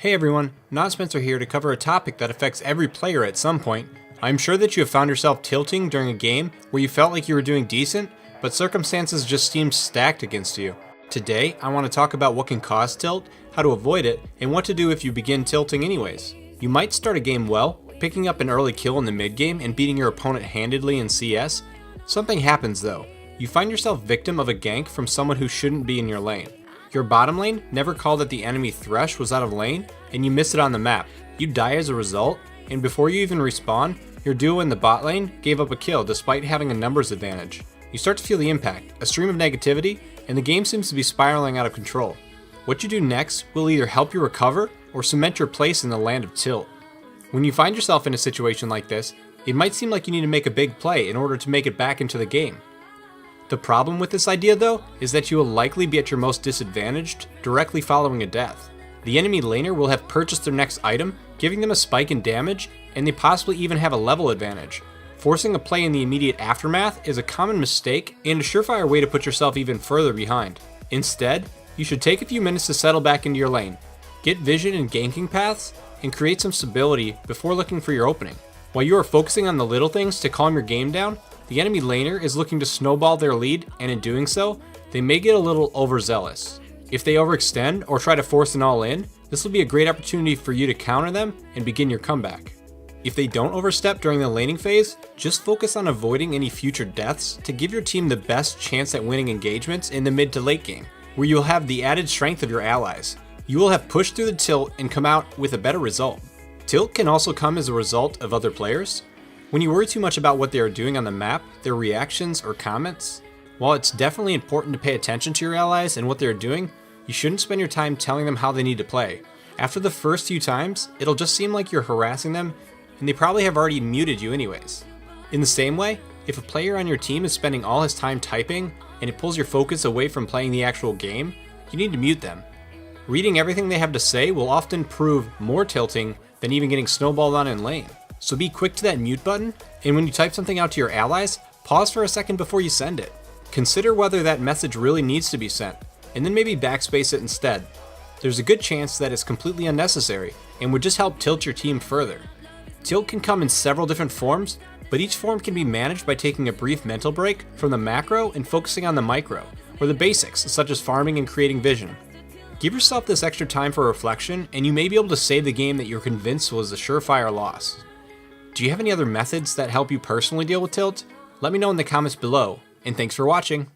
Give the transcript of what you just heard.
Hey everyone, notspencer here to cover a topic that affects every player at some point. I'm sure that you have found yourself tilting during a game where you felt like you were doing decent, but circumstances just seemed stacked against you. Today, I want to talk about what can cause tilt, how to avoid it, and what to do if you begin tilting anyways. You might start a game well, picking up an early kill in the mid game and beating your opponent handedly in CS. Something happens though. You find yourself victim of a gank from someone who shouldn't be in your lane. Your bottom lane never called that the enemy Thresh was out of lane, and you miss it on the map. You die as a result, and before you even respawn, your duo in the bot lane gave up a kill despite having a numbers advantage. You start to feel the impact, a stream of negativity, and the game seems to be spiraling out of control. What you do next will either help you recover or cement your place in the land of tilt. When you find yourself in a situation like this, it might seem like you need to make a big play in order to make it back into the game. The problem with this idea though, is that you will likely be at your most disadvantaged directly following a death. The enemy laner will have purchased their next item, giving them a spike in damage, and they possibly even have a level advantage. Forcing a play in the immediate aftermath is a common mistake and a surefire way to put yourself even further behind. Instead, you should take a few minutes to settle back into your lane, get vision and ganking paths, and create some stability before looking for your opening. While you are focusing on the little things to calm your game down, the enemy laner is looking to snowball their lead, and in doing so, they may get a little overzealous. If they overextend or try to force an all-in, this will be a great opportunity for you to counter them and begin your comeback. If they don't overstep during the laning phase, just focus on avoiding any future deaths to give your team the best chance at winning engagements in the mid to late game, where you'll have the added strength of your allies. You will have pushed through the tilt and come out with a better result. Tilt can also come as a result of other players. When you worry too much about what they are doing on the map, their reactions or comments, while it's definitely important to pay attention to your allies and what they're doing, you shouldn't spend your time telling them how they need to play. After the first few times, it'll just seem like you're harassing them, and they probably have already muted you anyways. In the same way, if a player on your team is spending all his time typing and it pulls your focus away from playing the actual game, you need to mute them. Reading everything they have to say will often prove more tilting than even getting snowballed on in lane. So be quick to that mute button, and when you type something out to your allies, pause for a second before you send it. Consider whether that message really needs to be sent, and then maybe backspace it instead. There's a good chance that it's completely unnecessary, and would just help tilt your team further. Tilt can come in several different forms, but each form can be managed by taking a brief mental break from the macro and focusing on the micro, or the basics such as farming and creating vision. Give yourself this extra time for reflection, and you may be able to save the game that you're convinced was a surefire loss. Do you have any other methods that help you personally deal with tilt? Let me know in the comments below, and thanks for watching.